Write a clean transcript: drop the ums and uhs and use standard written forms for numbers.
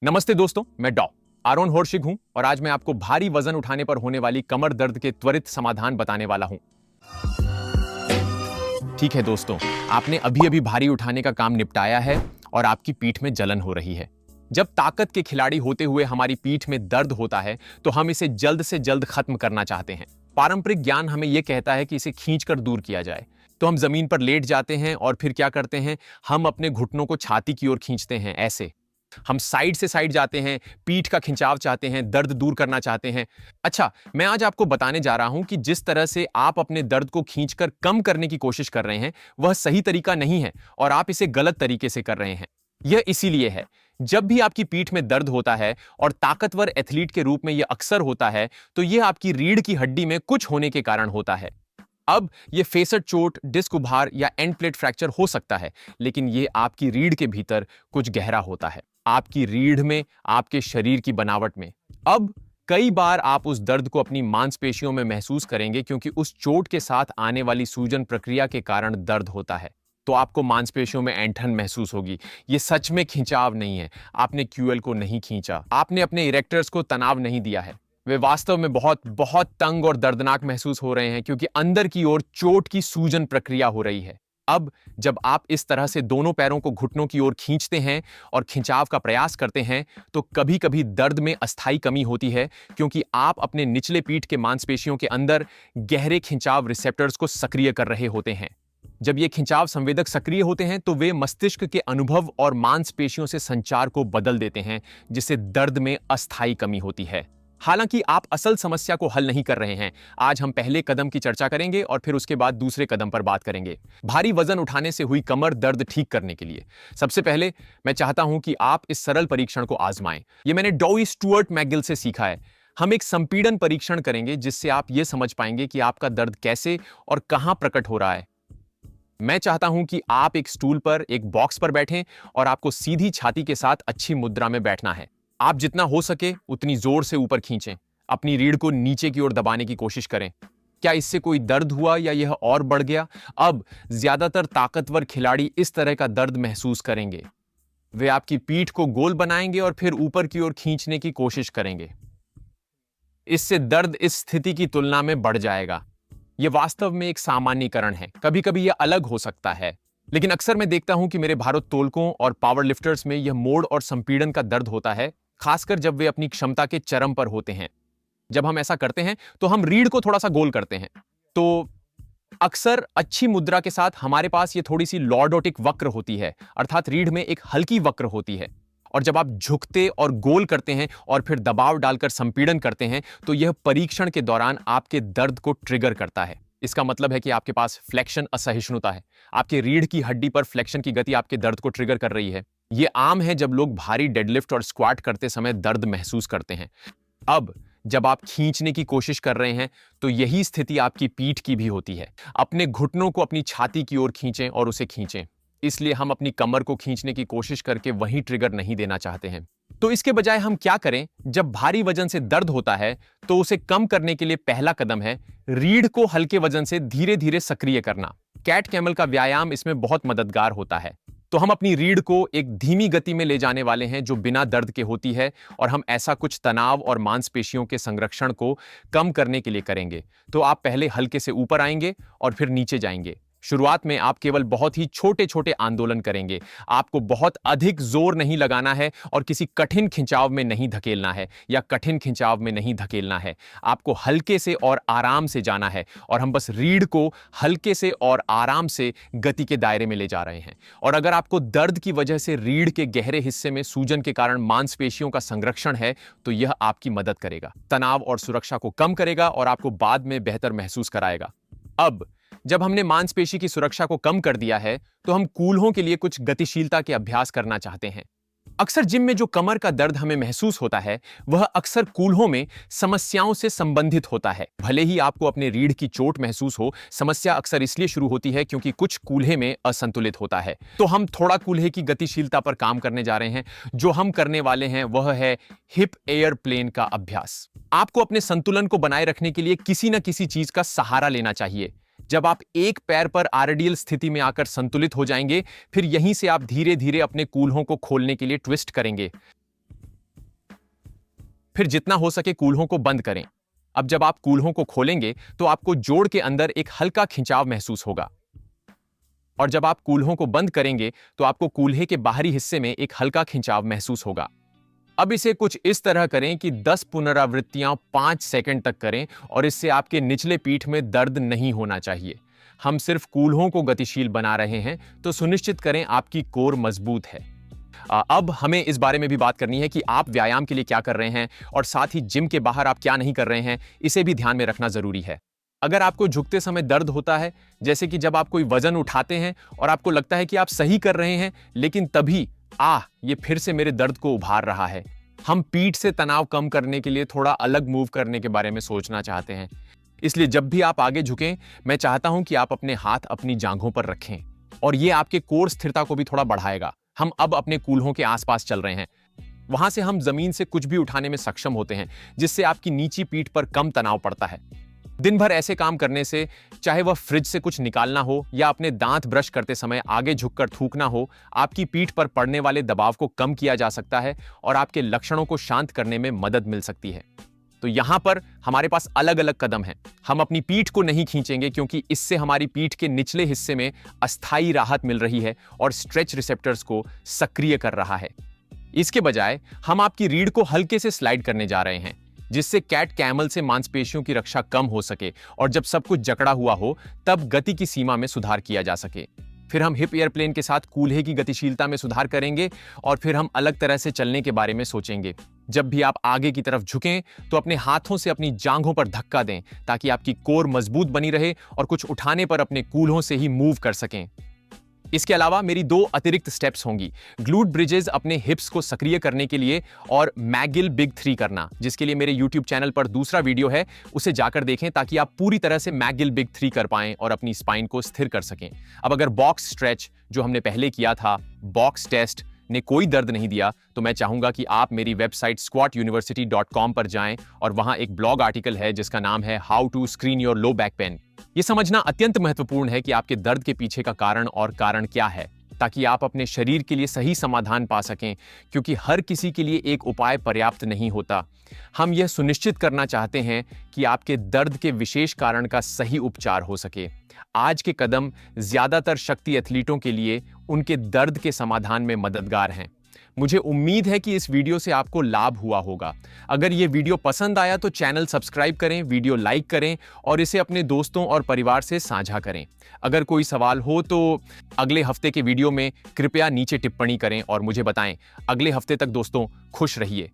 नमस्ते दोस्तों, मैं डॉ आरोन होर्शिग हूं और आज मैं आपको भारी वजन उठाने पर होने वाली कमर दर्द के त्वरित समाधान बताने वाला हूं। ठीक है दोस्तों, आपने अभी अभी भारी उठाने का काम निपटाया है और आपकी पीठ में जलन हो रही है। जब ताकत के खिलाड़ी होते हुए हमारी पीठ में दर्द होता है तो हम इसे जल्द से जल्द खत्म करना चाहते हैं। पारंपरिक ज्ञान हमें यह कहता है कि इसे खींचकर दूर किया जाए। तो हम जमीन पर लेट जाते हैं और फिर क्या करते हैं, हम अपने घुटनों को छाती की ओर खींचते हैं। ऐसे हम साइड से साइड जाते हैं, पीठ का खिंचाव चाहते हैं, दर्द दूर करना चाहते हैं। अच्छा, मैं आज आपको बताने जा रहा हूं कि जिस तरह से आप अपने दर्द को खींचकर कम करने की कोशिश कर रहे हैं, वह सही तरीका नहीं है और आप इसे गलत तरीके से कर रहे हैं। यह इसीलिए है, जब भी आपकी पीठ में दर्द होता है और ताकतवर एथलीट के रूप में यह अक्सर होता है, तो यह आपकी रीढ़ की हड्डी में कुछ होने के कारण होता है। अब यह फेसर चोट, डिस्क उभार या एंड प्लेट फ्रैक्चर हो सकता है, लेकिन यह आपकी रीढ़ के भीतर कुछ गहरा होता है, आपकी रीढ़ में, आपके शरीर की बनावट में। अब कई बार आप उस दर्द को अपनी मांसपेशियों में महसूस करेंगे क्योंकि उस चोट के साथ आने वाली सूजन प्रक्रिया के कारण दर्द होता है। तो आपको मांसपेशियों में ऐंठन महसूस होगी। यह सच में खिंचाव नहीं है, आपने क्यूएल को नहीं खींचा, आपने अपने इरेक्टर्स को तनाव नहीं दिया है। वे वास्तव में बहुत बहुत तंग और दर्दनाक महसूस हो रहे हैं क्योंकि अंदर की ओर चोट की सूजन प्रक्रिया हो रही है। अब जब आप इस तरह से दोनों पैरों को घुटनों की ओर खींचते हैं और खिंचाव का प्रयास करते हैं, तो कभी कभी दर्द में अस्थायी कमी होती है क्योंकि आप अपने निचले पीठ के मांसपेशियों के अंदर गहरे खिंचाव रिसेप्टर्स को सक्रिय कर रहे होते हैं। जब ये खिंचाव संवेदक सक्रिय होते हैं तो वे मस्तिष्क के अनुभव और मांसपेशियों से संचार को बदल देते हैं, जिससे दर्द में अस्थायी कमी होती है। हालांकि आप असल समस्या को हल नहीं कर रहे हैं। आज हम पहले कदम की चर्चा करेंगे और फिर उसके बाद दूसरे कदम पर बात करेंगे, भारी वजन उठाने से हुई कमर दर्द ठीक करने के लिए। सबसे पहले मैं चाहता हूं कि आप इस सरल परीक्षण को आजमाएं। यह मैंने डॉई स्टुअर्ट मैकगिल से सीखा है। हम एक संपीड़न परीक्षण करेंगे जिससे आप यह समझ पाएंगे कि आपका दर्द कैसे और कहां प्रकट हो रहा है। मैं चाहता हूं कि आप एक स्टूल पर, एक बॉक्स पर बैठें और आपको सीधी छाती के साथ अच्छी मुद्रा में बैठना है। आप जितना हो सके उतनी जोर से ऊपर खींचें। अपनी रीढ़ को नीचे की ओर दबाने की कोशिश करें। क्या इससे कोई दर्द हुआ या यह और बढ़ गया? अब ज्यादातर ताकतवर खिलाड़ी इस तरह का दर्द महसूस करेंगे। वे आपकी पीठ को गोल बनाएंगे और फिर ऊपर की ओर खींचने की कोशिश करेंगे। इससे दर्द इस स्थिति की तुलना में बढ़ जाएगा। यह वास्तव में एक सामान्यीकरण है, कभी कभी यह अलग हो सकता है, लेकिन अक्सर मैं देखता हूं कि मेरे भारोत्तोलकों और पावर लिफ्टर्स में यह मोड़ और संपीड़न का दर्द होता है, खासकर जब वे अपनी क्षमता के चरम पर होते हैं। जब हम ऐसा करते हैं तो हम रीढ़ को थोड़ा सा गोल करते हैं। तो अक्सर अच्छी मुद्रा के साथ हमारे पास ये थोड़ी सी लॉर्डोटिक वक्र होती है, अर्थात रीढ़ में एक हल्की वक्र होती है। और जब आप झुकते और गोल करते हैं और फिर दबाव डालकर संपीड़न करते हैं, तो यह परीक्षण के दौरान आपके दर्द को ट्रिगर करता है। इसका मतलब है कि आपके पास फ्लेक्शन असहिष्णुता है। आपके रीढ़ की हड्डी पर फ्लेक्शन की गति आपके दर्द को ट्रिगर कर रही है। यह आम है जब लोग भारी डेडलिफ्ट और स्क्वाट करते समय दर्द महसूस करते हैं। अब जब आप खींचने की कोशिश कर रहे हैं तो यही स्थिति आपकी पीठ की भी होती है। अपने घुटनों को अपनी छाती की ओर खींचें और उसे खींचें। इसलिए हम अपनी कमर को खींचने की कोशिश करके वहीं ट्रिगर नहीं देना चाहते हैं। तो इसके बजाय हम क्या करें? जब भारी वजन से दर्द होता है तो उसे कम करने के लिए पहला कदम है रीढ़ को हल्के वजन से धीरे धीरे सक्रिय करना। कैट कैमल का व्यायाम इसमें बहुत मददगार होता है। तो हम अपनी रीढ़ को एक धीमी गति में ले जाने वाले हैं जो बिना दर्द के होती है, और हम ऐसा कुछ तनाव और मांसपेशियों के संरक्षण को कम करने के लिए करेंगे। तो आप पहले हल्के से ऊपर आएंगे और फिर नीचे जाएंगे। शुरुआत में आप केवल बहुत ही छोटे छोटे आंदोलन करेंगे। आपको बहुत अधिक जोर नहीं लगाना है और किसी कठिन खिंचाव में नहीं धकेलना है या कठिन खिंचाव में नहीं धकेलना है। आपको हल्के से और आराम से जाना है और हम बस रीढ़ को हल्के से और आराम से गति के दायरे में ले जा रहे हैं। और अगर आपको दर्द की वजह से रीढ़ के गहरे हिस्से में सूजन के कारण मांसपेशियों का संरक्षण है, तो यह आपकी मदद करेगा, तनाव और सुरक्षा को कम करेगा और आपको बाद में बेहतर महसूस कराएगा। अब जब हमने मांसपेशी की सुरक्षा को कम कर दिया है, तो हम कूल्हों के लिए कुछ गतिशीलता के अभ्यास करना चाहते हैं। अक्सर जिम में जो कमर का दर्द हमें महसूस होता है, वह अक्सर कूल्हों में समस्याओं से संबंधित होता है। भले ही आपको अपने रीढ़ की चोट महसूस हो, समस्या अक्सर इसलिए शुरू होती है क्योंकि कुछ कूल्हे में असंतुलित होता है। तो हम थोड़ा कूल्हे की गतिशीलता पर काम करने जा रहे हैं। जो हम करने वाले हैं वह है हिप एयरप्लेन का अभ्यास। आपको अपने संतुलन को बनाए रखने के लिए किसी न किसी चीज का सहारा लेना चाहिए। जब आप एक पैर पर आरडीएल स्थिति में आकर संतुलित हो जाएंगे, फिर यहीं से आप धीरे धीरे अपने कूल्हों को खोलने के लिए ट्विस्ट करेंगे। फिर जितना हो सके कूल्हों को बंद करें। अब जब आप कूल्हों को खोलेंगे तो आपको जोड़ के अंदर एक हल्का खिंचाव महसूस होगा, और जब आप कूल्हों को बंद करेंगे तो आपको कूल्हे के बाहरी हिस्से में एक हल्का खिंचाव महसूस होगा। अब इसे कुछ इस तरह करें कि 10 पुनरावृत्तियां 5 सेकंड तक करें, और इससे आपके निचले पीठ में दर्द नहीं होना चाहिए। हम सिर्फ कूल्हों को गतिशील बना रहे हैं, तो सुनिश्चित करें आपकी कोर मजबूत है। अब हमें इस बारे में भी बात करनी है कि आप व्यायाम के लिए क्या कर रहे हैं, और साथ ही जिम के बाहर आप क्या नहीं कर रहे हैं, इसे भी ध्यान में रखना जरूरी है। अगर आपको झुकते समय दर्द होता है, जैसे कि जब आप कोई वजन उठाते हैं और आपको लगता है कि आप सही कर रहे हैं, लेकिन तभी ये फिर से मेरे दर्द को उभार रहा है, हम पीठ से तनाव कम करने के लिए थोड़ा अलग मूव करने के बारे में सोचना चाहते हैं। इसलिए जब भी आप आगे झुकें, मैं चाहता हूं कि आप अपने हाथ अपनी जांघों पर रखें, और ये आपके कोर स्थिरता को भी थोड़ा बढ़ाएगा। हम अब अपने कूल्हों के आसपास चल रहे हैं। वहां से हम जमीन से कुछ भी उठाने में सक्षम होते हैं, जिससे आपकी नीची पीठ पर कम तनाव पड़ता है। दिन भर ऐसे काम करने से, चाहे वह फ्रिज से कुछ निकालना हो या अपने दांत ब्रश करते समय आगे झुककर थूकना हो, आपकी पीठ पर पड़ने वाले दबाव को कम किया जा सकता है और आपके लक्षणों को शांत करने में मदद मिल सकती है। तो यहां पर हमारे पास अलग अलग कदम हैं। हम अपनी पीठ को नहीं खींचेंगे, क्योंकि इससे हमारी पीठ के निचले हिस्से में अस्थायी राहत मिल रही है और स्ट्रेच रिसेप्टर्स को सक्रिय कर रहा है। इसके बजाय हम आपकी रीढ़ को हल्के से स्लाइड करने जा रहे हैं, जिससे कैट कैमल से मांसपेशियों की रक्षा कम हो सके, और जब सब कुछ जकड़ा हुआ हो तब गति की सीमा में सुधार किया जा सके। फिर हम हिप एयरप्लेन के साथ कूल्हे की गतिशीलता में सुधार करेंगे, और फिर हम अलग तरह से चलने के बारे में सोचेंगे। जब भी आप आगे की तरफ झुकें तो अपने हाथों से अपनी जांघों पर धक्का दें, ताकि आपकी कोर मजबूत बनी रहे और कुछ उठाने पर अपने कूल्हों से ही मूव कर सकें। इसके अलावा मेरी 2 अतिरिक्त स्टेप्स होंगी: ग्लूट ब्रिजेस अपने हिप्स को सक्रिय करने के लिए, और मैगिल बिग 3 करना, जिसके लिए मेरे YouTube चैनल पर दूसरा वीडियो है, उसे जाकर देखें ताकि आप पूरी तरह से मैगिल बिग 3 कर पाएं और अपनी स्पाइन को स्थिर कर सकें। अब अगर बॉक्स स्ट्रेच जो हमने पहले किया था, बॉक्स टेस्ट ने कोई दर्द नहीं दिया, तो मैं चाहूंगा कि आप मेरी वेबसाइट squatuniversity.com पर जाएं, और वहां एक ब्लॉग आर्टिकल है जिसका नाम है how to screen your low back pain. यह समझना अत्यंत महत्वपूर्ण है कि आपके दर्द के पीछे का कारण और कारण क्या है, ताकि आप अपने शरीर के लिए सही समाधान पा सकें, क्योंकि हर किसी के लिए एक उपाय पर्याप्त नहीं होता। हम यह सुनिश्चित करना चाहते हैं कि आपके दर्द के विशेष कारण का सही उपचार हो सके। आज के कदम ज्यादातर शक्ति एथलीटों के लिए उनके दर्द के समाधान में मददगार हैं। मुझे उम्मीद है कि इस वीडियो से आपको लाभ हुआ होगा। अगर ये वीडियो पसंद आया तो चैनल सब्सक्राइब करें, वीडियो लाइक करें, और इसे अपने दोस्तों और परिवार से साझा करें। अगर कोई सवाल हो तो अगले हफ्ते के वीडियो में कृपया नीचे टिप्पणी करें और मुझे बताएं। अगले हफ्ते तक दोस्तों खुश रहिए।